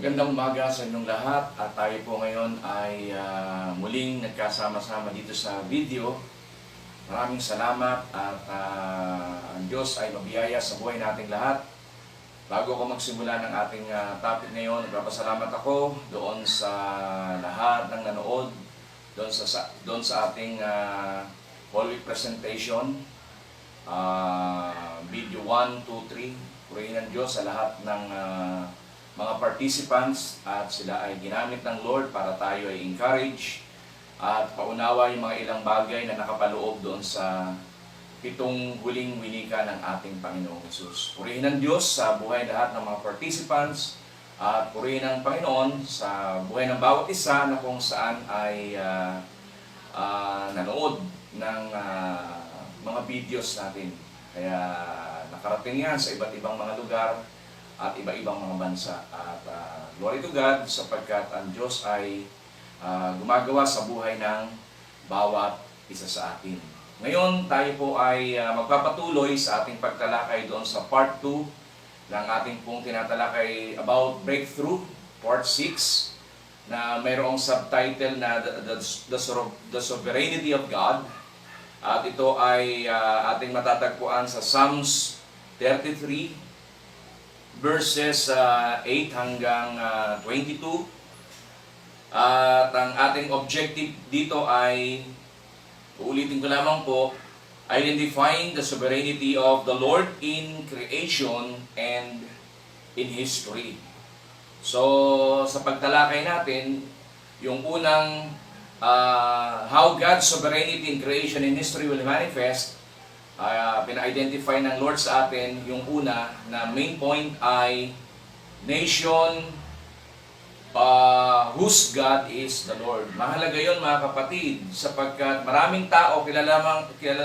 Magandang umaga sa inyong lahat at tayo po ngayon ay muling nagkasama-sama dito sa video. Maraming salamat at ang Diyos ay mabiyaya sa buhay nating lahat. Bago ko magsimula ng ating topic ngayon, nagpapasalamat ako doon sa lahat ng nanood, doon sa ating Whole Week presentation, video 1, 2, 3. Purihin ng Diyos sa lahat ng mga participants at sila ay ginamit ng Lord para tayo ay encourage at paunawa yung mga ilang bagay na nakapaloob doon sa 7 huling winika ng ating Panginoong Hesus. Purihin ng Diyos sa buhay lahat ng mga participants at purihin ng Panginoon sa buhay ng bawat isa na kung saan ay nanood ng mga videos natin. Kaya nakarating yan sa iba't ibang mga lugar at iba-ibang mga bansa. At glory to God sapagkat ang Diyos ay gumagawa sa buhay ng bawat isa sa atin. Ngayon tayo po ay magpapatuloy sa ating pagtalakay doon sa part 2 ng ating pong tinatalakay about breakthrough, part 6, na mayroong subtitle na The Sovereignty of God. At ito ay ating matatagpuan sa Psalms 33, verses 8 hanggang 22. At ang ating objective dito ay, uulitin ko lamang po, identifying the sovereignty of the Lord in creation and in history. So, sa pagtalakay natin, yung unang how God's sovereignty in creation and history will manifest, pina-identify ng Lord sa atin. Yung una na main point ay nation whose God is the Lord. Mahalaga yon mga kapatid, sapagkat maraming tao kilala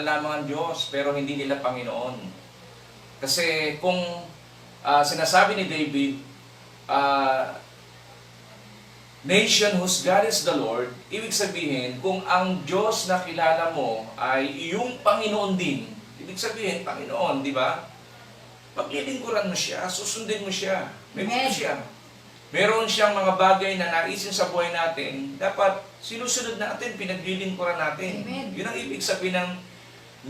lamang ang Diyos pero hindi nila Panginoon. Kasi kung sinasabi ni David, nation whose God is the Lord, ibig sabihin, kung ang Diyos na kilala mo ay iyong Panginoon din, ibig sabihin, Panginoon, di ba? Paglilingkuran mo siya, susundin mo siya, may gusto siya. Meron siyang mga bagay na naisin sa buhay natin, dapat sinusunod natin, pinaglilingkuran natin. Amen. Yun ang ibig sabihin ng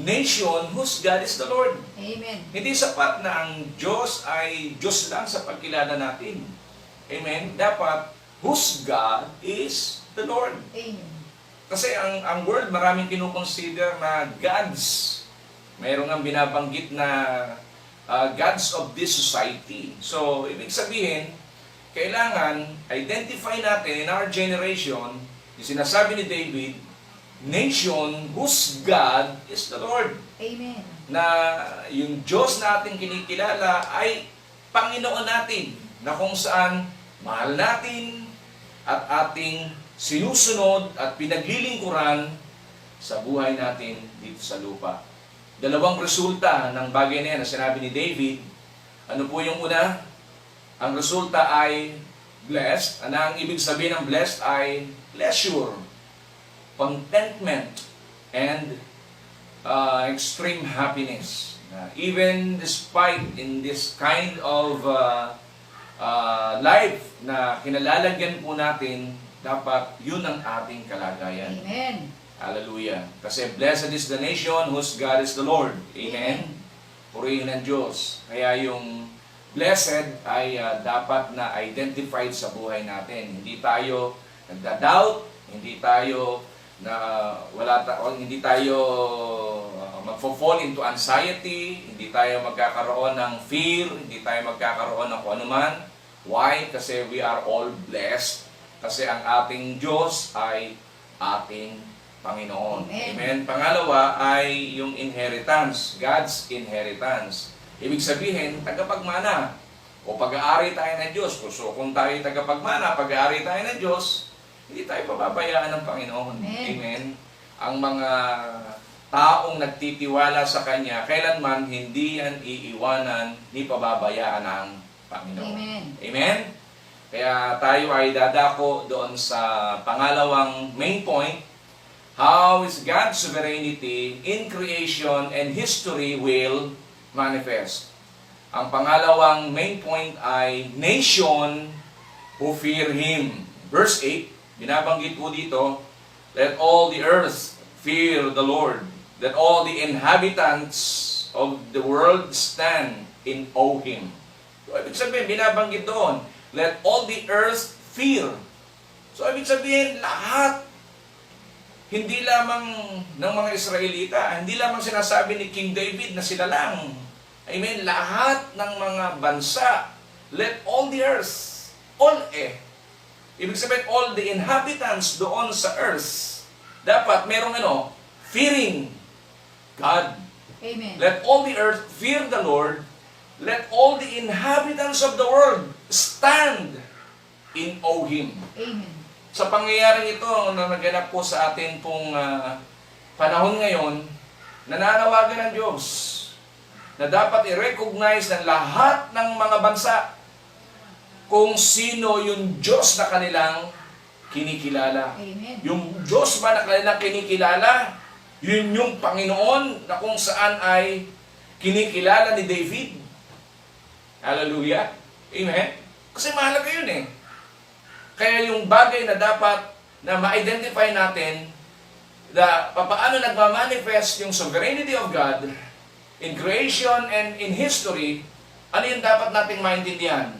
nation whose God is the Lord. Amen. Hindi sapat na ang Diyos ay Diyos lang sa pagkilala natin. Amen? Dapat whose God is the Lord. Amen. Kasi ang world maraming kinukonsider na gods. Mayroon ang binabanggit na gods of this society. So, ibig sabihin, kailangan identify natin in our generation, yung sinasabi ni David, nation whose God is the Lord. Amen. Na yung Diyos na ating kinikilala ay Panginoon natin, na kung saan mahal natin at ating sinusunod at pinaglilingkuran sa buhay natin dito sa lupa. Dalawang resulta ng bagay na yan na sinabi ni David. Ano po yung una? Ang resulta ay blessed. Ano ang ibig sabihin ng blessed ay pleasure, contentment, and extreme happiness. Even despite in this kind of life na kinalalagyan po natin, dapat yun ang ating kalagayan. Amen. Hallelujah. Kasi blessed is the nation whose God is the Lord. Amen. Purihin ng Diyos. Kaya yung blessed ay dapat na identified sa buhay natin. Hindi tayo nagda-doubt, hindi tayo magfo-fall into anxiety, hindi tayo magkakaroon ng fear, hindi tayo magkakaroon ng kung anuman. Why? Kasi we are all blessed. Kasi ang ating Diyos ay ating Panginoon. Amen. Amen. Pangalawa ay yung inheritance, God's inheritance. Ibig sabihin, tagapagmana o pag-aari tayo ng Diyos. So kung tayo tagapagmana, pag-aari tayo ng Diyos, hindi tayo pababayaan ng Panginoon. Amen. Amen. Ang mga taong nagtitiwala sa Kanya, kailanman hindi yan iiwanan ni pababayaan ng Panginoon. Amen. Amen? Kaya tayo ay dadako doon sa pangalawang main point, how is God's sovereignty in creation and history will manifest. Ang pangalawang main point ay nation who fear Him. Verse 8, binabanggit po dito, let all the earth fear the Lord. Let all the inhabitants of the world stand in awe Him. So, ibig sabihin, binabanggit doon, let all the earth fear. So, ibig sabihin, lahat, hindi lamang ng mga Israelita, hindi lamang sinasabi ni King David na sila lang. Amen? Lahat ng mga bansa, let all the earth, all ibig sabihin, all the inhabitants doon sa earth, dapat merong fearing God. Amen. Let all the earth fear the Lord. Let all the inhabitants of the world stand in awe Him. Amen. Sa pangyayaring ito na naganap po sa atin pong panahon ngayon, nananawagan ng Diyos na dapat i-recognize ng lahat ng mga bansa kung sino yung Diyos na kanilang kinikilala. Amen. Yung Diyos ba na kanilang kinikilala, yun yung Panginoon na kung saan ay kinikilala ni David. Hallelujah. Amen. Kasi mahalaga yun eh. Kaya yung bagay na dapat na ma-identify natin na paano nagmamanifest yung sovereignty of God in creation and in history, ano yung dapat nating maintindihan?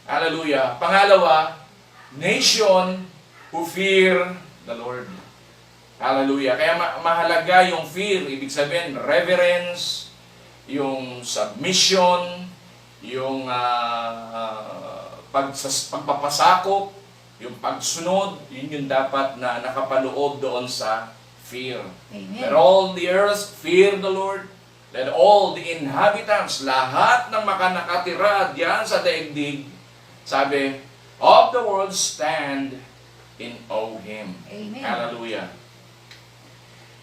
Hallelujah. Pangalawa, nation who fear the Lord. Hallelujah. Kaya mahalaga yung fear, ibig sabihin reverence, yung submission, yung pagpapasakop, yung pagsunod, yun yung dapat na nakapaloob doon sa fear. Amen. Let all the earth fear the Lord. Let all the inhabitants, lahat ng makanakatira diyan sa daigdig, sabi, of the world stand in awe Him. Amen. Hallelujah.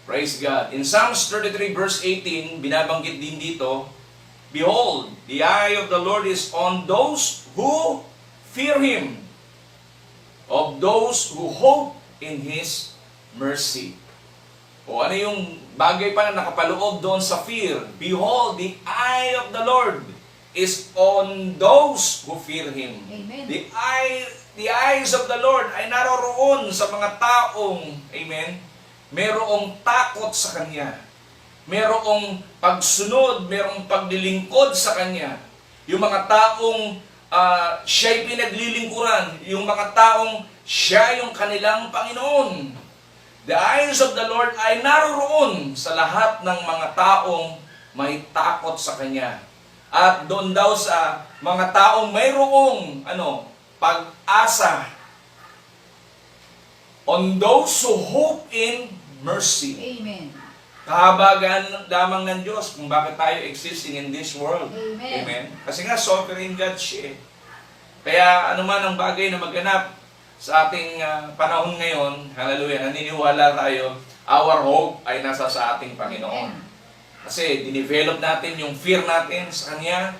Praise God. In Psalms 33 verse 18, binabanggit din dito, behold, the eye of the Lord is on those who fear Him, of those who hope in His mercy. O ano yung bagay pa na nakapaloob doon sa fear? Behold, the eye of the Lord is on those who fear Him. Amen. The eyes of the Lord ay naroroon sa mga taong, amen, merong takot sa Kanya. Merong pagsunod, merong paglilingkod sa Kanya. Yung mga taong siya'y pinaglilingkuran, yung mga taong siya yung kanilang Panginoon. The eyes of the Lord ay naroroon sa lahat ng mga taong may takot sa Kanya. At doon daw sa mga taong mayroong pag-asa. On those who hope in mercy. Amen. Kahabagan lamang ng Diyos kung bakit tayo existing in this world. Amen. Amen. Kasi nga, sovereign God siya. Kaya anuman ang bagay na maganap sa ating panahon ngayon, hallelujah, naniniwala tayo, our hope ay nasa sa ating Panginoon. Amen. Kasi dinevelop natin yung fear natin sa Kanya.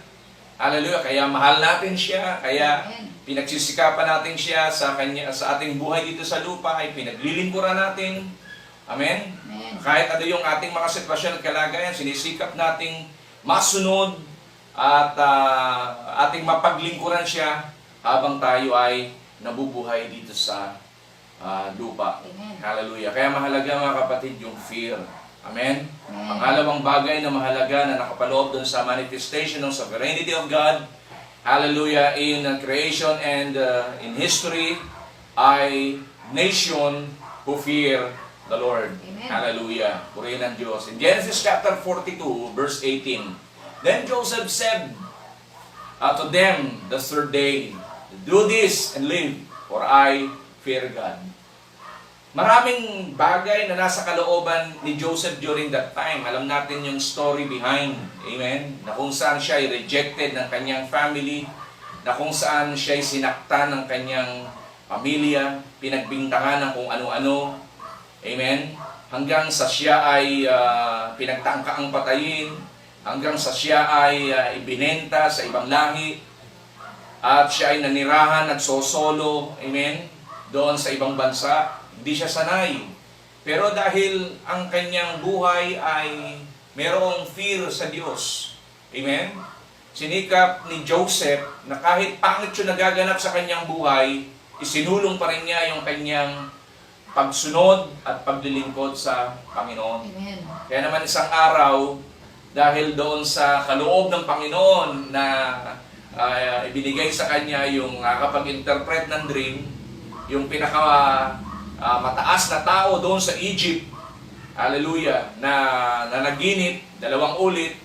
Hallelujah, kaya mahal natin siya, kaya Amen. pinagsisikapan natin siya sa Kanya, sa ating buhay dito sa lupa, ay pinaglilingkuran natin. Amen? Amen. Kahit ano yung ating mga sitwasyon at kalagayan, sinisikap nating masunod at ating mapaglingkuran siya habang tayo ay nabubuhay dito sa lupa. Amen. Hallelujah. Kaya mahalaga mga kapatid yung fear. Amen? Amen. Pangalawang bagay na mahalaga na nakapaloob doon sa manifestation ng sovereignty of God, hallelujah, in creation and in history, ay nation who fear the Lord. Amen. Hallelujah. Purihin ang Diyos. In Genesis chapter 42, verse 18, then Joseph said to them the third day, do this and live, for I fear God. Maraming bagay na nasa kalooban ni Joseph during that time. Alam natin yung story behind. Amen? Na kung saan siya ay rejected ng kanyang family, na kung saan siya ay sinaktan ng kanyang pamilya, pinagbintangan ng kung ano-ano. Amen? Hanggang sa siya ay pinagtangkaang patayin, hanggang sa siya ay ibinenta sa ibang lahi, at siya ay nanirahan, nagsosolo, amen, doon sa ibang bansa. Hindi siya sanay. Pero dahil ang kanyang buhay ay merong fear sa Diyos, amen, sinikap ni Joseph na kahit pangit yung nagaganap sa kanyang buhay, isinulong pa rin niya yung kanyang pagsunod at paglilingkod sa Panginoon. Amen. Kaya naman isang araw, dahil doon sa kaloob ng Panginoon na ibinigay sa kanya yung nakakapag-interpret ng dream, yung pinaka mataas na tao doon sa Egypt, hallelujah, na nanaginip, 2 ulit,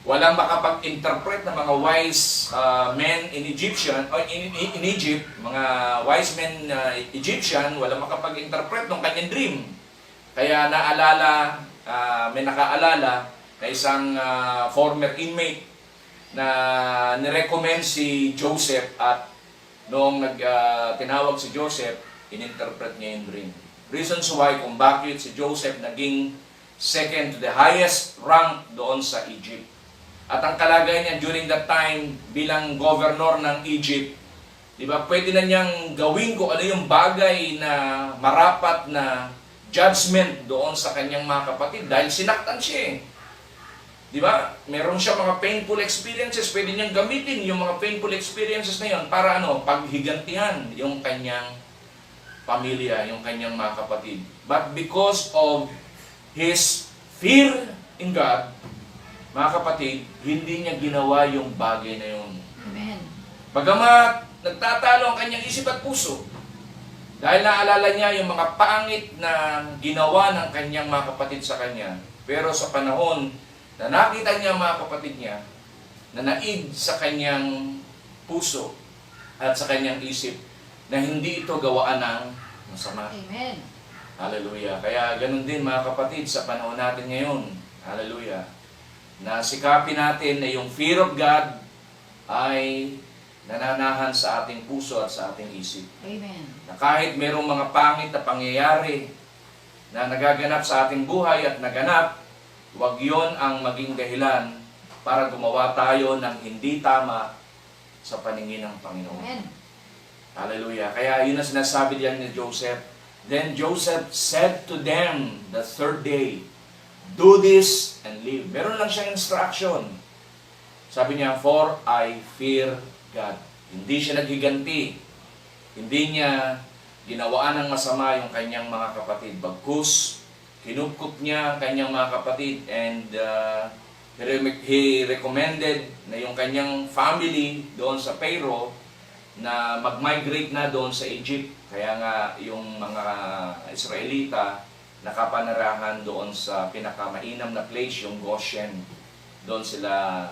walang makapag-interpret ng mga wise men in Egyptian, or in Egypt, mga wise men Egyptian, walang makapag-interpret ng kanyang dream. Kaya may nakaalala na isang former inmate na nirecommend si Joseph, at noong tinawag si Joseph, ininterpret niya yung dream. Reasons why kung bakit si Joseph naging second to the highest rank doon sa Egypt. At ang kalagayan niya during that time bilang governor ng Egypt, di ba, pwede na niyang gawin kung ano yung bagay na marapat na judgment doon sa kanyang mga kapatid dahil sinaktan siya eh. Di ba? Meron siya mga painful experiences, pwede niyang gamitin yung mga painful experiences na yun para paghigantihan yung kanyang pamilya, yung kanyang mga kapatid. But because of his fear in God, mga kapatid, hindi niya ginawa yung bagay na yun. Amen. Bagamat nagtatalo ang kanyang isip at puso, dahil naalala niya yung mga pangit na ginawa ng kanyang mga kapatid sa kanya. Pero sa panahon na nakita niya mga kapatid niya, na naig sa kanyang puso at sa kanyang isip, na hindi ito gawaan ng masama. Amen. Hallelujah. Kaya ganun din mga kapatid sa panahon natin ngayon. Hallelujah. Na sikapin natin na yung fear of God ay nananahan sa ating puso at sa ating isip. Amen. Na kahit mayroong mga pangit na pangyayari na nagaganap sa ating buhay at naganap, huwag yon ang maging dahilan para gumawa tayo ng hindi tama sa paningin ng Panginoon. Amen. Hallelujah. Kaya yun ang sinasabi diyan ni Joseph. Then Joseph said to them the third day, do this and live. Meron lang siyang instruction. Sabi niya, for I fear God. Hindi siya naghiganti. Hindi niya ginawaan ng masama yung kanyang mga kapatid. Bagkus, kinupkup niya ang kanyang mga kapatid, and he recommended na yung kanyang family doon sa Pharaoh na mag-migrate na doon sa Egypt. Kaya nga yung mga Israelita nakapanarahan doon sa pinakamainam na place, yung Goshen. Doon sila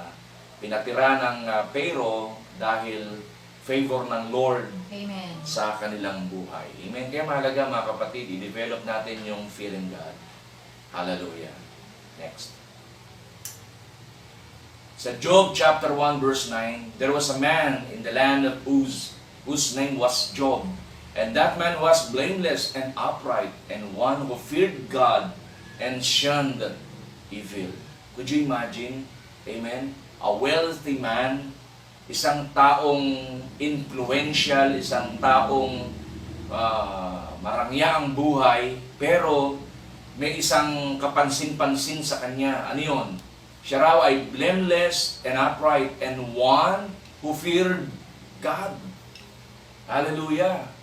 pinatira ng Pharaoh dahil favor ng Lord Amen. sa kanilang buhay. Amen. Kaya mahalaga mga kapatid, i-develop natin yung fear in God. Hallelujah. Next. Sa Job chapter 1 verse 9, there was a man in the land of Uz, whose name was Job. And that man was blameless and upright, and one who feared God and shunned evil. Could you imagine? Amen? A wealthy man, isang taong influential, isang taong marangya ang buhay, pero may isang kapansin-pansin sa kanya. Ano yun? Siya raw ay blameless and upright, and one who feared God. Hallelujah!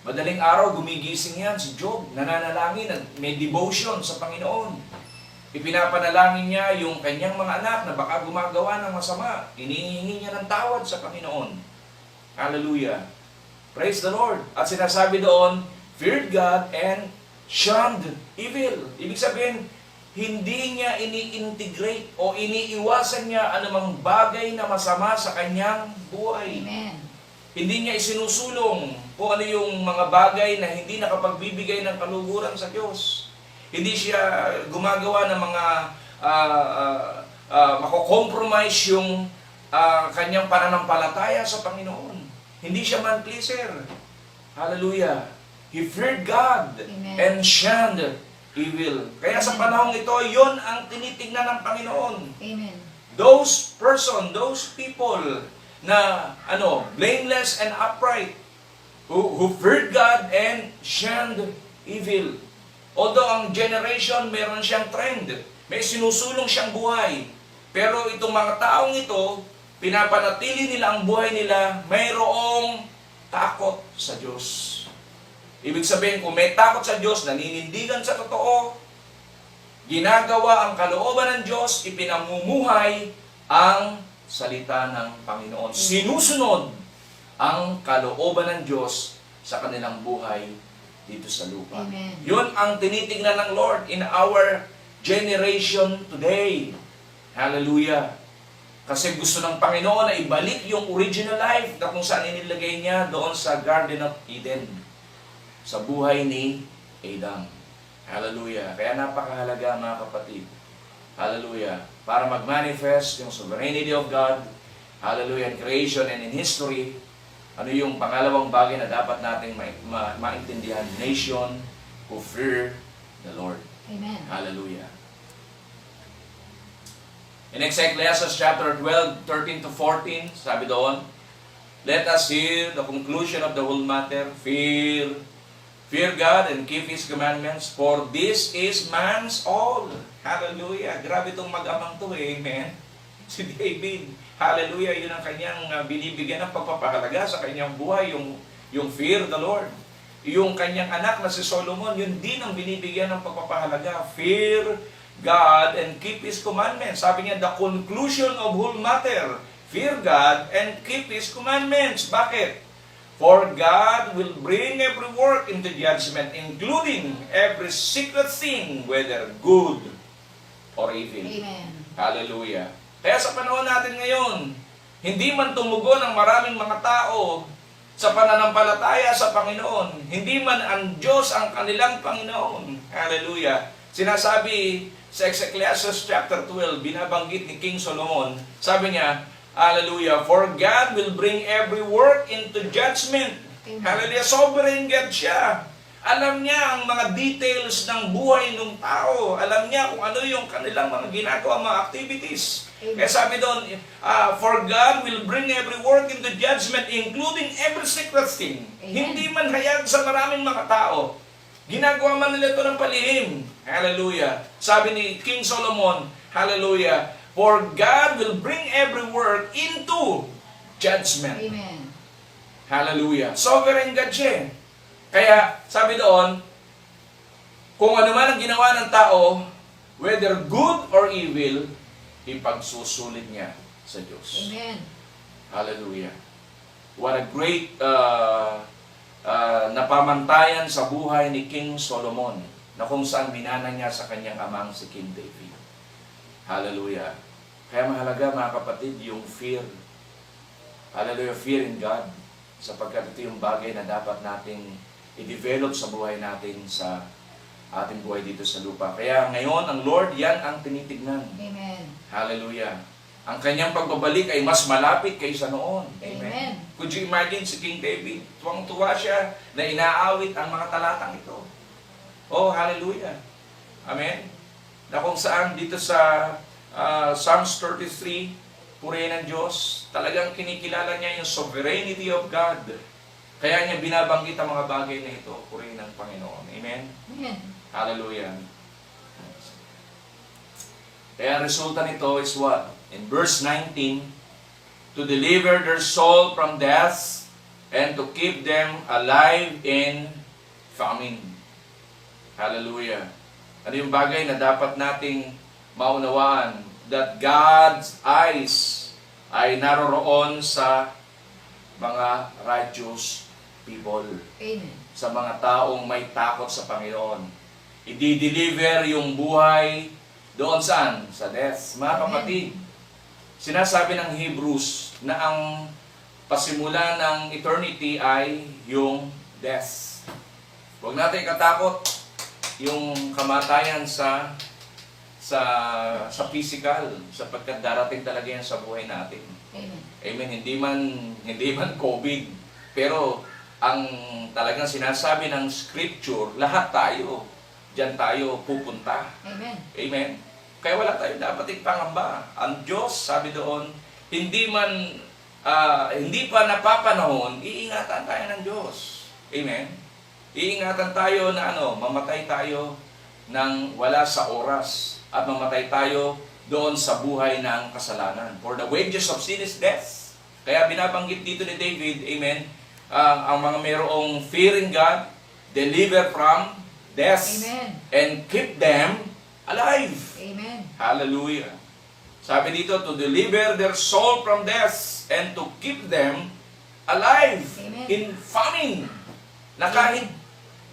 Madaling araw, gumigising yan si Job, nananalangin at may devotion sa Panginoon. Ipinapanalangin niya yung kanyang mga anak na baka gumagawa ng masama. Inihingi niya ng tawad sa Panginoon. Hallelujah! Praise the Lord! At sinasabi doon, feared God and shunned evil. Ibig sabihin, hindi niya ini-integrate o iniiwasan niya anumang bagay na masama sa kanyang buhay. Amen. Hindi niya isinusulong kung ano yung mga bagay na hindi nakapagbibigay ng kaluguran sa Diyos. Hindi siya gumagawa ng mga mako-compromise yung kanyang pananampalataya sa Panginoon. Hindi siya man-pleaser. Hallelujah. He feared God. Amen. And shunned evil. Kaya sa panahong ito, yon ang tinitingnan ng Panginoon. Amen. Those people na blameless and upright, who feared God and shunned evil. Although ang generation meron siyang trend, may sinusulong siyang buhay. Pero itong mga taong ito, pinapanatili nila ang buhay nila, mayroong takot sa Diyos. Ibig sabihin, kung may takot sa Diyos, naninindigan sa totoo, ginagawa ang kalooban ng Diyos, ipinamumuhay ang salita ng Panginoon. Sinusunod ang kalooban ng Diyos sa kanilang buhay dito sa lupa. Amen. Yun ang tinitingnan ng Lord in our generation today. Hallelujah. Kasi gusto ng Panginoon na ibalik yung original life na kung saan inilagay niya doon sa Garden of Eden, sa buhay ni Adam. Hallelujah. Kaya napakahalaga mga kapatid. Hallelujah. Para mag-manifest yung sovereignty of God, hallelujah, in creation and in history, ano yung pangalawang bagay na dapat nating maintindihan? Nation who fear the Lord. Amen. Hallelujah. In Ecclesiastes chapter 12, 13 to 14, sabi doon, let us hear the conclusion of the whole matter. Fear God and keep His commandments, for this is man's all. Hallelujah. Grabe itong mag-amang to, amen. Si David, hallelujah, yun ang kanyang binibigyan ng pagpapahalaga sa kanyang buhay, yung fear the Lord. Yung kanyang anak na si Solomon, yun din ang binibigyan ng pagpapahalaga. Fear God and keep His commandments. Sabi niya, the conclusion of whole matter. Fear God and keep His commandments. Bakit? For God will bring every work into judgment, including every secret thing, whether good or evil. Amen. Hallelujah. Kaya sa panahon natin ngayon, hindi man tumugon ang maraming mga tao sa pananampalataya sa Panginoon. Hindi man ang Diyos ang kanilang Panginoon. Hallelujah. Sinasabi sa Ecclesiastes chapter 12, binabanggit ni King Solomon, sabi niya, hallelujah, for God will bring every work into judgment. Amen. Hallelujah, sovereign God siya. Alam niya ang mga details ng buhay ng tao. Alam niya kung ano yung kanilang mga ginagawa, mga activities. Amen. Kaya sabi doon, for God will bring every work into judgment, including every secret thing. Amen. Hindi man hayag sa maraming mga tao. Ginagawa man nila ito ng palihim. Hallelujah. Sabi ni King Solomon, hallelujah, for God will bring every work into judgment. Amen. Hallelujah. Sovereign God siya. Kaya, sabi doon, kung ano man ang ginawa ng tao, whether good or evil, ipagsusulit niya sa Diyos. Amen. Hallelujah. What a great napamantayan sa buhay ni King Solomon, na kung saan minana niya sa kanyang amang si King David. Hallelujah. Kaya mahalaga mga kapatid, yung fear. Hallelujah, fear in God. Sapagkat ito yung bagay na dapat nating i-develop sa buhay natin, sa ating buhay dito sa lupa. Kaya ngayon, ang Lord, yan ang tinitignan. Amen. Hallelujah. Ang kanyang pagbabalik ay mas malapit kaysa noon. Amen. Amen. Could you imagine si King David? Tuwang-tuwa siya na inaawit ang mga talatang ito. Oh, hallelujah. Amen. Na kung saan dito sa Psalms 33, purihin ng Diyos, talagang kinikilala niya yung sovereignty of God. Kaya niya binabanggit ang mga bagay na ito, purihin ng Panginoon. Amen? Amen. Hallelujah. Kaya ang resulta nito is what? In verse 19, to deliver their soul from death and to keep them alive in famine. Hallelujah. Ano yung bagay na dapat nating maunawaan? That God's eyes ay naroroon sa mga righteous people. Amen. Sa mga taong may takot sa Panginoon. I-deliver yung buhay doon saan? Sa death. Mga kapatid, sinasabi ng Hebrews na ang pasimula ng eternity ay yung death. Huwag natin ikatakot yung kamatayan sa physical, sapagkat darating talaga yan sa buhay natin. Amen. Amen. Hindi man COVID, pero ang talagang sinasabi ng Scripture, lahat tayo, diyan tayo pupunta. Amen. Amen. Kaya wala tayo dapat ipangamba. Ang Diyos, sabi doon, hindi pa napapanahon, iingatan tayo ng Diyos. Amen. Iingatan tayo na mamatay tayo nang wala sa oras. At mamatay tayo doon sa buhay ng kasalanan. For the wages of sin is death. Kaya binabanggit dito ni David, amen, ang mga mayroong fear in God, deliver from death, Amen. and keep them alive. Amen. Hallelujah. Sabi dito, to deliver their soul from death and to keep them alive. Amen. In famine. Na kahit,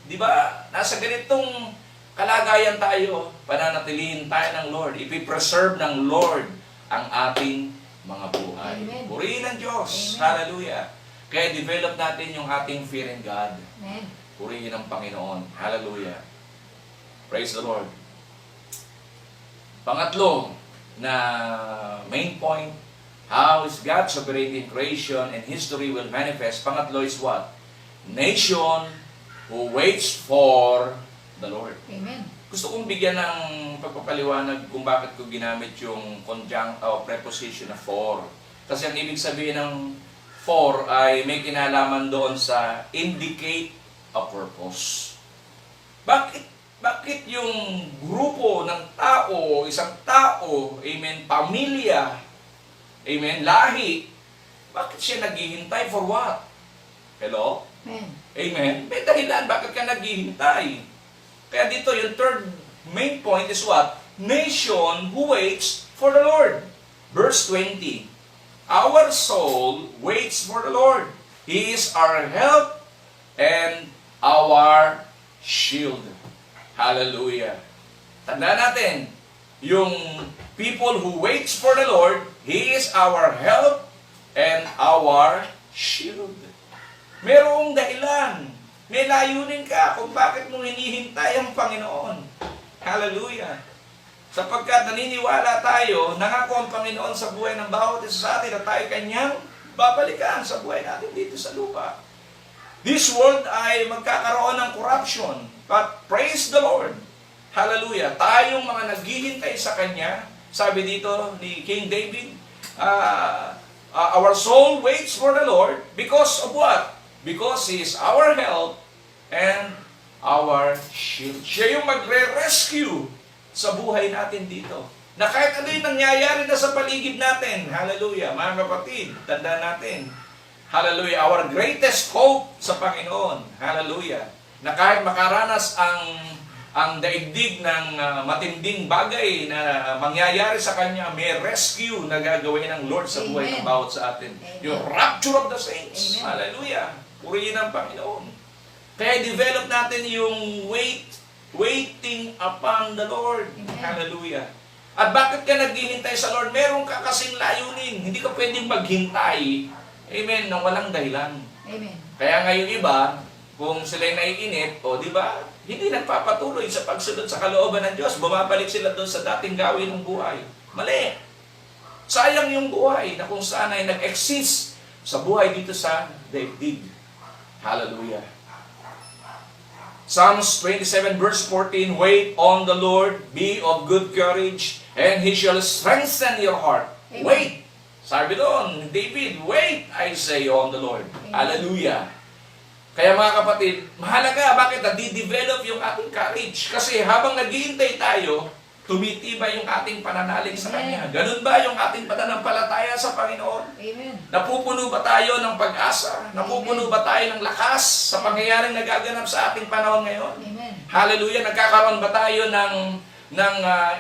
di ba, nasa ganitong kalagayan tayo, pananatilihin tayo ng Lord. Ipipreserve ng Lord ang ating mga buhay. Amen. Purihin ng Diyos. Amen. Hallelujah. Kaya develop natin yung ating fear in God. Amen. Purihin ang Panginoon. Hallelujah. Praise the Lord. Pangatlo na main point, how is God sovereign in creation and history will manifest. Pangatlo is what? Nation who waits for the Lord. Amen. Gusto kong bigyan ng pagpapaliwanag kung bakit ko ginamit yung conjunct o preposition na for. Kasi ang ibig sabihin ng for ay may kinalaman doon sa indicate a purpose. Bakit yung grupo ng tao, isang tao, amen, pamilya, amen, lahi, bakit siya naghihintay for what? Hello? Amen. Amen? May dahilan, bakit ka naghihintay? Kaya dito, yung third main point is what? Nation who waits for the Lord. Verse 20. Our soul waits for the Lord. He is our help and our shield. Hallelujah. Tandaan natin, yung people who waits for the Lord, He is our help and our shield. Merong dahilan. May layunin ka kung bakit mo hinihintay ang Panginoon. Hallelujah. Sapagkat naniniwala tayo, nangako ang Panginoon sa buhay ng bawat isa sa atin na tayo kanyang babalikan sa buhay natin dito sa lupa. This world ay magkakaroon ng corruption, but praise the Lord. Hallelujah. Tayong mga naghihintay sa Kanya, sabi dito ni King David, our soul waits for the Lord because of what? Because He is our help and our shield. Siya yung magre-rescue sa buhay natin dito. Na kahit ano yung nangyayari na sa paligid natin, hallelujah, mga kapatid, tandaan natin, hallelujah, our greatest hope sa Panginoon, hallelujah, na kahit makaranas ang daigdig ng matinding bagay na mangyayari sa Kanya, may rescue na gagawin ng Lord sa buhay ng bawat sa atin. Amen. Yung rapture of the saints, Amen. hallelujah, purihin ang Panginoon. Kaya develop natin yung waiting upon the Lord. Amen. Hallelujah. At bakit ka naghihintay sa Lord? Meron ka kasing layunin. Hindi ka pwedeng maghintay, amen, nang walang dahilan. Amen. Kaya ngayon iba, kung sila'y naiinip, o di ba, hindi nagpapatuloy sa pagsunod sa kalooban ng Diyos. Bumabalik sila doon sa dating gawin ng buhay. Mali. Sayang yung buhay na kung saan ay nag-exist sa buhay dito sa daigdig. Hallelujah. Psalms 27 verse 14, wait on the Lord, be of good courage, and He shall strengthen your heart. Amen. Wait! Sabi doon, David, wait, I say, on the Lord. Amen. Hallelujah. Kaya mga kapatid, mahalaga, bakit nadi-develop yung ating courage? Kasi habang naghihintay tayo, tumitibay yung ating pananalig sa Kanya. Amen. Ganun ba yung ating pananampalataya sa Panginoon? Amen. Napupuno ba tayo ng pag-asa? Napupuno ba tayo ng lakas sa pangyayaring nagaganap sa ating panahon ngayon? Amen. Hallelujah! Nagkakaroon ba tayo ng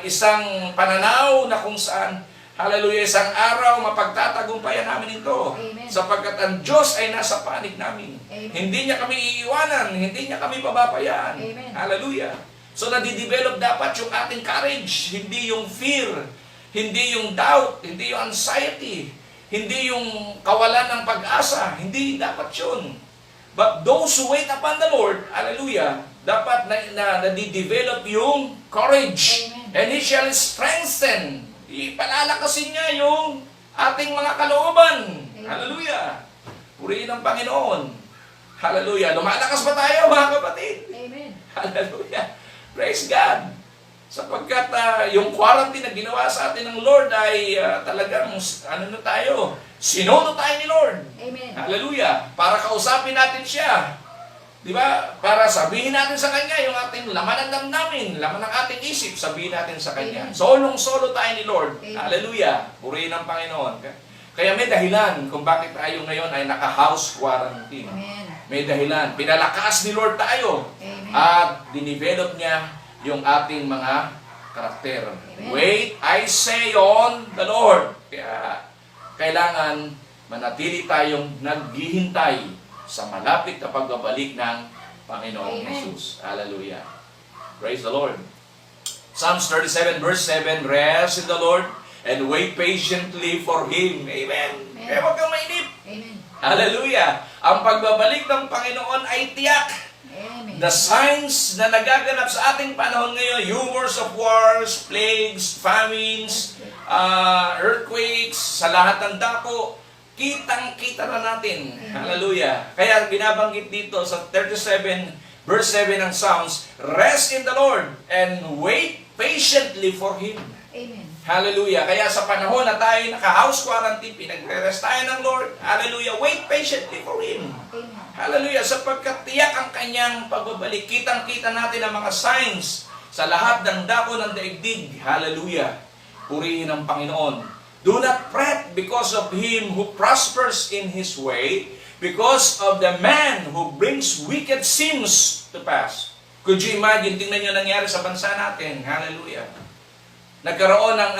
isang pananaw na kung saan, hallelujah, isang araw mapagtatagumpayan namin ito? Amen. Sapagkat ang Diyos ay nasa panig namin. Amen. Hindi niya kami iiwanan, hindi niya kami pababayaan. Amen. Hallelujah! So nadidevelop dapat yung ating courage, hindi yung fear, hindi yung doubt, hindi yung anxiety, hindi yung kawalan ng pag-asa, hindi dapat yun. But those who wait upon the Lord, hallelujah, dapat na nadidevelop yung courage. Amen. And He shall strengthen. Ipalalakasin niya yung ating mga kalooban. Amen. Hallelujah. Purihin ang Panginoon. Hallelujah. Lumalakas ba tayo, mga kapatid? Amen. Hallelujah. Praise God. Sapagkat yung quarantine na ginawa sa atin ng Lord ay talagang, sinodo tayo ni Lord. Amen. Hallelujah. Para kausapin natin siya. Di ba? Para sabihin natin sa Kanya yung ating laman ng damdamin, laman ng ating isip, sabihin natin sa Kanya. Amen. Solong-solo tayo ni Lord. Amen. Hallelujah. Purihin ang Panginoon. Kaya may dahilan kung bakit tayo ngayon ay naka-house quarantine. Amen. May dahilan. Pinalakas ni Lord tayo. Amen. At dinivelop niya yung ating mga karakter. Amen. Wait, I say on the Lord. Kaya kailangan manatili tayong naghihintay sa malapit na pagbabalik ng Panginoong Amen. Jesus. Hallelujah. Praise the Lord. Psalms 37 verse 7, rest in the Lord and wait patiently for Him. Amen. Amen. Kaya huwag kang mainip. Amen. Hallelujah. Ang pagbabalik ng Panginoon ay tiyak. Amen. The signs na nagaganap sa ating panahon ngayon, rumors of wars, plagues, famines, earthquakes, sa lahat ng dako, kitang-kita na natin. Hallelujah. Kaya binabanggit dito sa 37 verse 7 ng Psalms, rest in the Lord and wait patiently for Him. Amen. Hallelujah. Kaya sa panahon na tayo naka-house quarantine, pinagre-rest tayo ng Lord. Hallelujah. Wait patiently for Him. Amen. Hallelujah. Sapagkat tiyak ang Kanyang pagbabalik. Kitang-kita natin ang mga signs sa lahat ng dako ng daigdig. Hallelujah. Purihin ang Panginoon. Do not fret because of him who prospers in his way, because of the man who brings wicked schemes to pass. Could you imagine, tingnan nyo nangyari sa bansa natin. Hallelujah. Nagkaroon ng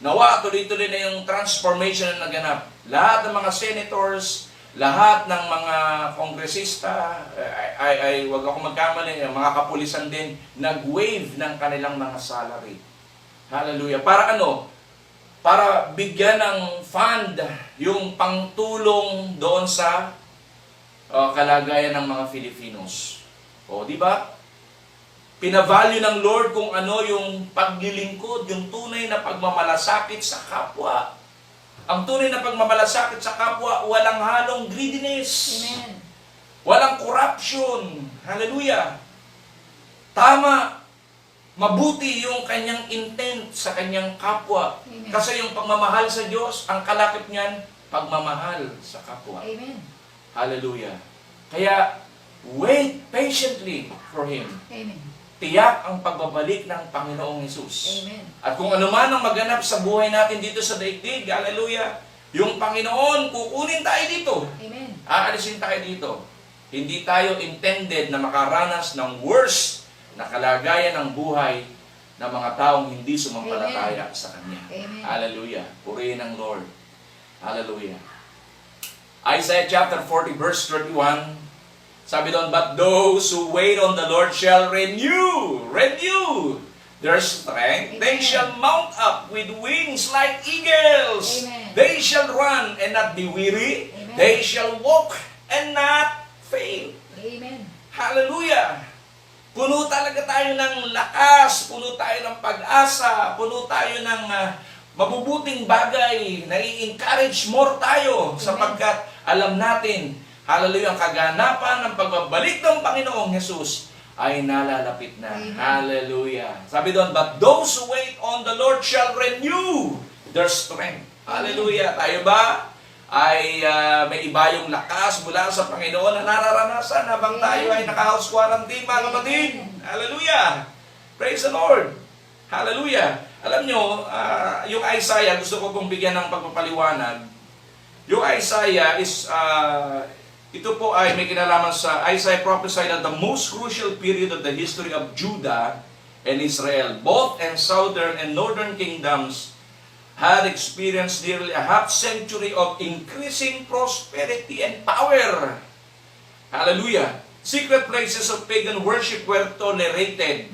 nawa, tuloy-tuloy na yung transformation na naganap. Lahat ng mga senators, lahat ng mga kongresista, wag ako magkamali, mga kapulisan din, nag-waive ng kanilang mga salary. Hallelujah. Para para bigyan ng fund yung pangtulong doon sa kalagayan ng mga Filipinos. O, di ba? Pinavalue ng Lord kung ano yung paglilingkod, yung tunay na pagmamalasakit sa kapwa. Ang tunay na pagmamalasakit sa kapwa, walang halong greediness. Amen. Walang corruption. Hallelujah. Tama. Mabuti yung kanyang intent sa kanyang kapwa. Amen. Kasi yung pagmamahal sa Diyos, ang kalakip niyan, pagmamahal sa kapwa. Amen. Hallelujah. Kaya, wait patiently for Him. Amen. Tiyak ang pagbabalik ng Panginoong Hesus. Amen. At kung ano man ang maganap sa buhay natin dito sa daigdig, hallelujah, yung Panginoon, kukunin tayo dito. Amen. Aalisin tayo dito. Hindi tayo intended na makaranas ng worst na kalagayan ng buhay ng mga taong hindi sumampalataya sa Kanya. Amen. Hallelujah. Purihin ang Lord. Hallelujah. Isaiah chapter 40 verse 31, sabi doon, but those who wait on the Lord shall renew their strength. Amen. They shall mount up with wings like eagles. Amen. They shall run and not be weary. Amen. They shall walk and not faint. Amen. Hallelujah! Puno talaga tayo ng lakas, puno tayo ng pag-asa, puno tayo ng mabubuting bagay, nai-encourage more tayo sapagkat alam natin, hallelujah, ang kaganapan ng pagbabalik ng Panginoong Hesus ay nalalapit na. Amen. Hallelujah. Sabi doon, but those who wait on the Lord shall renew their strength. Hallelujah. Tayo ba ay may iba yung lakas mula sa Panginoon na nararanasan habang tayo ay naka-house quarantine, mga kapatid. Hallelujah! Praise the Lord! Hallelujah! Alam nyo, yung Isaiah, gusto ko pong bigyan ng pagpapaliwanag. Yung Isaiah is, ito po ay may kinalaman sa Isaiah prophesied at the most crucial period of the history of Judah and Israel. Both and southern and northern kingdoms had experienced nearly a half-century of increasing prosperity and power. Hallelujah! Secret places of pagan worship were tolerated,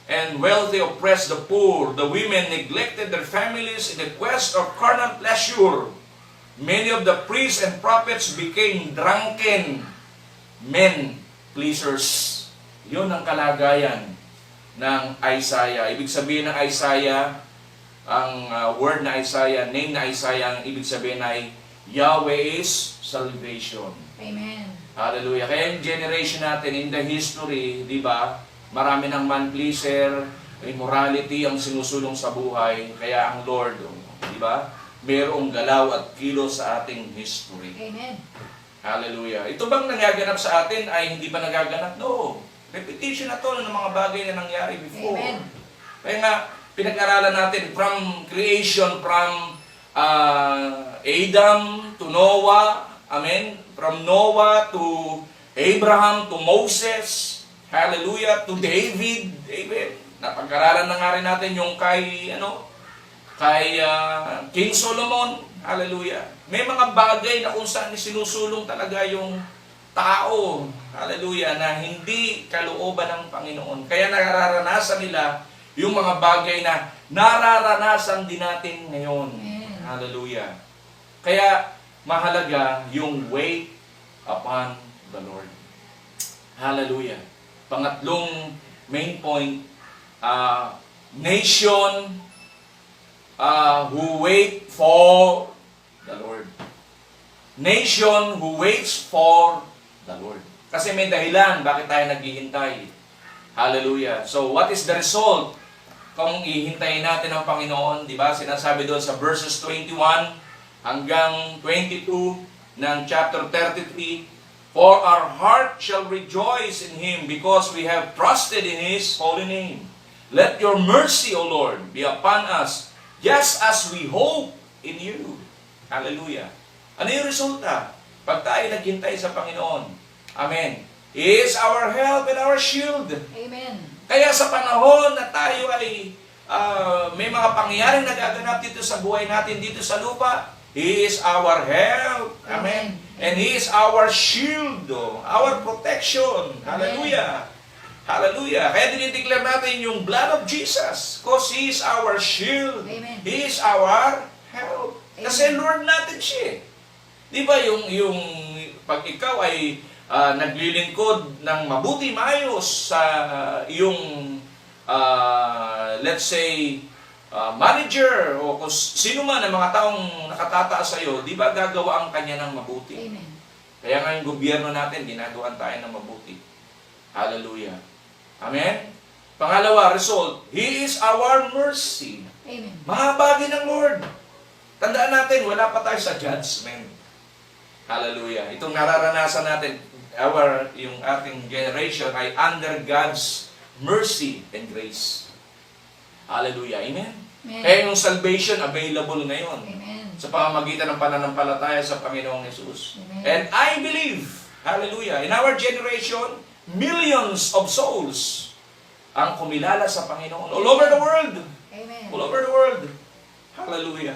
and wealthy oppressed the poor. The women neglected their families in the quest of carnal pleasure. Many of the priests and prophets became drunken men pleasers. Yun ang kalagayan ng Isaiah. Ibig sabihin ng Isaiah, ang word na Isaiah, name na Isaiah, ang ibig sabihin ay Yahweh is salvation. Amen. Hallelujah. Kaya yung generation natin in the history, di ba, marami ng man-pleaser, immorality ang sinusulong sa buhay. Kaya ang Lord, di ba, mayroong galaw at kilo sa ating history. Amen. Hallelujah. Ito bang nagaganap sa atin ay hindi pa nagaganap? No. Repetition na to ng mga bagay na nangyari before. Amen. Kaya nga, pinag-aralan natin from creation, from Adam to Noah, amen? From Noah to Abraham to Moses, hallelujah, to David, amen? Napag-aralan na nga rin natin yung kay King Solomon, hallelujah. May mga bagay na kung saan sinusulong talaga yung tao, hallelujah, na hindi kalooban ng Panginoon. Kaya nararanasan nila yung mga bagay na nararanasan din natin ngayon. Amen. Hallelujah. Kaya mahalaga yung wait upon the Lord. Hallelujah. Pangatlong main point, nation who wait for the Lord. Nation who waits for the Lord. Kasi may dahilan bakit tayo naghihintay. Hallelujah. So what is the result kung ihintayin natin ang Panginoon? Di ba? Sinasabi doon sa verses 21 hanggang 22 ng chapter 33, for our heart shall rejoice in Him because we have trusted in His holy name. Let your mercy, O Lord, be upon us, just as we hope in you. Hallelujah. Ano yung resulta? Pag tayo naghintay sa Panginoon. Amen. He is our help and our shield. Amen. Kaya sa panahon na tayo ay may mga pangyayaring nagaganap dito sa buhay natin, dito sa lupa, He is our help. Amen. And He is our shield, our protection. Hallelujah. Hallelujah. Kaya dinideclare natin yung blood of Jesus because He is our shield. Amen. He is our help. Kasi Lord natin siya. Di ba yung pag ikaw ay naglilingkod ng mabuti, maayos sa iyong let's say manager o kung sino man ang mga taong nakatataas sa iyo, di ba gagawa ang kanya ng mabuti? Amen. Kaya nga yung gobyerno natin, ginagawa tayo ng mabuti. Hallelujah. Amen? Pangalawa, result, He is our mercy. Amen. Mahabagin ng Lord. Tandaan natin, wala pa tayo sa judgment. Hallelujah. Itong nararanasan natin, yung ating generation ay under God's mercy and grace. Hallelujah. Amen? Amen. Kaya yung salvation available ngayon Amen. sa pamamagitan ng pananampalataya sa Panginoong Yesus. Amen. And I believe, hallelujah, in our generation, millions of souls ang kumilala sa Panginoon all over the world. Amen. All over the world. Hallelujah.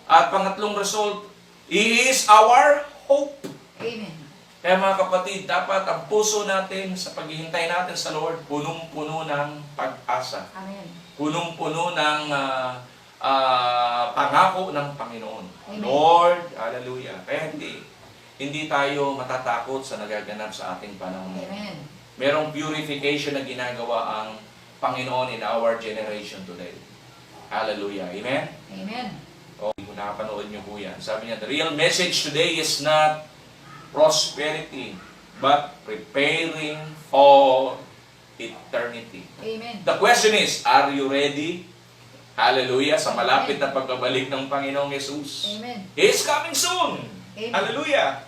At pangatlong result, He is our hope. Amen. Kaya mga kapatid, dapat ang puso natin sa paghihintay natin sa Lord, punong-puno ng pag-asa. Amen. Punong-puno ng pangako ng Panginoon. Amen. Lord, hallelujah. Kaya hindi tayo matatakot sa nagaganap sa ating panahon. Amen. Merong purification na ginagawa ang Panginoon in our generation today. Hallelujah. Amen? Amen. O, kung nakapanood nyo po yan. Sabi niya, the real message today is not prosperity, but preparing for eternity. Amen. The question is, are you ready? Hallelujah, sa malapit na pagbabalik ng Panginoong Yesus. Amen. He is coming soon. Amen. Hallelujah.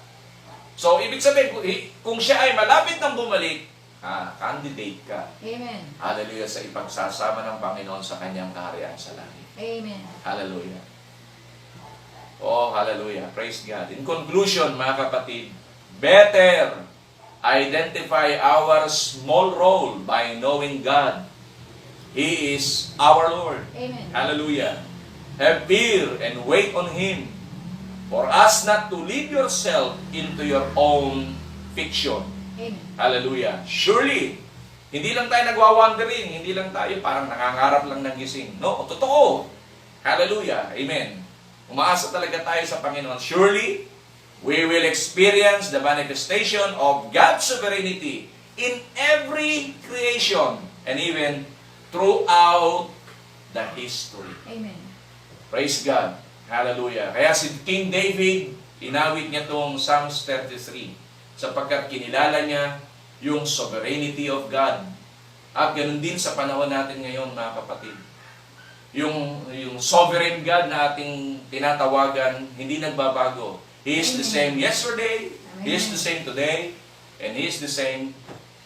So, ibig sabihin, kung siya ay malapit nang bumalik, candidate ka. Amen. Hallelujah, sa ipagsasama ng Panginoon sa kanyang kaharian sa langit. Amen. Hallelujah. Oh, hallelujah. Praise God. In conclusion, mga kapatid, better identify our small role by knowing God. He is our Lord. Amen. Hallelujah. Have fear and wait on Him. For us not to lead yourself into your own fiction. Amen. Hallelujah. Surely, hindi lang tayo nagwa-wandering, hindi lang tayo parang nangangarap lang ng gising. No, totoo. Hallelujah. Amen. Umaasa talaga tayo sa Panginoon. Surely, we will experience the manifestation of God's sovereignty in every creation and even throughout the history. Amen. Praise God. Hallelujah. Kaya si King David, inawit niya itong Psalms 33 sapagkat kinilala niya yung sovereignty of God. At ganun din sa panahon natin ngayon, mga kapatid. Yung sovereign God na ating tinatawagan, hindi nagbabago. He is the same yesterday, He is the same today, and He is the same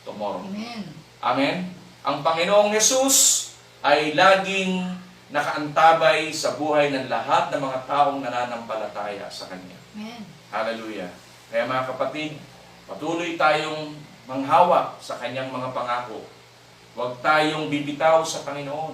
tomorrow. Amen. Amen? Ang Panginoong Yesus ay laging nakaantabay sa buhay ng lahat ng mga taong nananampalataya sa Kanya. Amen. Hallelujah. Kaya mga kapatid, patuloy tayong manghawak sa Kanyang mga pangako. Huwag tayong bibitaw sa Panginoon.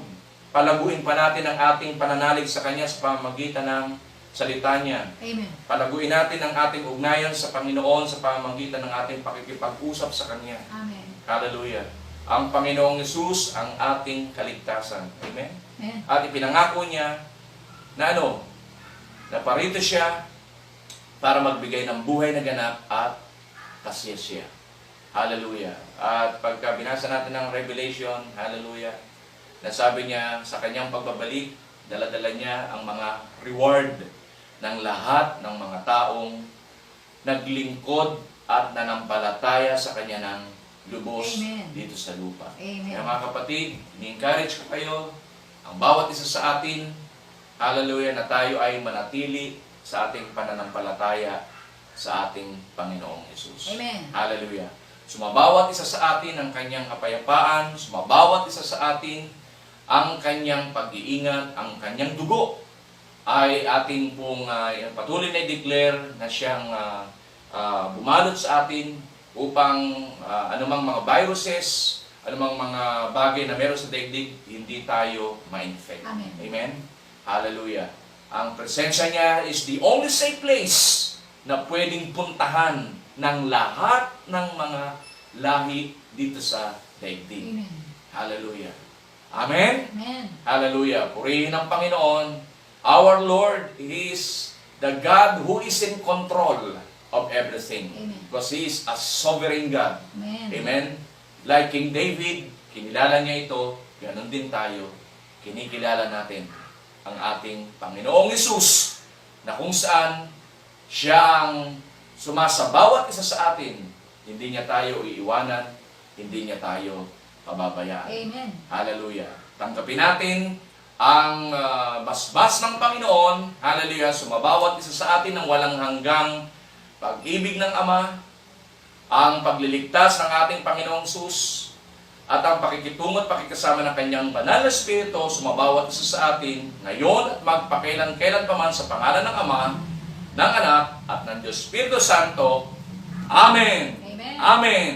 Palaguin pa natin ang ating pananalig sa Kanya sa pamamagitan ng salita niya. Amen. Palaguin natin ang ating ugnayan sa Panginoon sa pamamagitan ng ating pakikipag-usap sa Kanya. Amen. Hallelujah. Ang Panginoong Yesus ang ating kaligtasan. Amen? Amen. At ipinangako niya na na parito siya para magbigay ng buhay na ganap at kasiyasiya. Hallelujah. At pagka binasa natin ng Revelation, hallelujah, nasabi niya sa kanyang pagbabalik, dala-dala niya ang mga reward ng lahat ng mga taong naglingkod at nanampalataya sa kanya ng lubos Amen. dito sa lupa. Amen. Kaya mga kapatid, ni-encourage ko kayo, ang bawat isa sa atin, hallelujah, na tayo ay manatili sa ating pananampalataya sa ating Panginoong Yesus. Amen. Hallelujah. Sumabawat isa sa atin ang kanyang kapayapaan, sumabawat isa sa atin ang kanyang pag-iingat, ang kanyang dugo ay ating pong patuloy na i-declare na siyang bumalot sa atin upang anumang mga viruses, anumang mga bagay na meron sa daigdig, hindi tayo ma-infect. Amen. Amen? Hallelujah. Ang presensya niya is the only safe place na pwedeng puntahan ng lahat ng mga lahi dito sa daigdig. Amen. Hallelujah. Amen? Amen. Hallelujah. Purihin ang Panginoon. Our Lord is the God who is in control of everything. Amen. Because He is a sovereign God. Amen. Amen? Like King David, kinilala niya ito, ganun din tayo, kinikilala natin ang ating Panginoong Hesus na kung saan siya ang sumasa bawat isa sa atin. Hindi niya tayo iiwanan, hindi niya tayo pababayaan. Amen. Hallelujah. Tanggapin natin ang basbas ng Panginoon. Hallelujah. Sumabawat isa sa atin ng walang hanggang pag-ibig ng Ama, ang pagliligtas ng ating Panginoong Hesus, at ang pakikitungo at pakikasama ng Kanyang Banal na Espiritu, sumabawat isa sa atin, ngayon at magpakailan-kailan pa man sa pangalan ng Ama, ng Anak, at ng Diyos Espiritu Santo. Amen. Amen. Amen.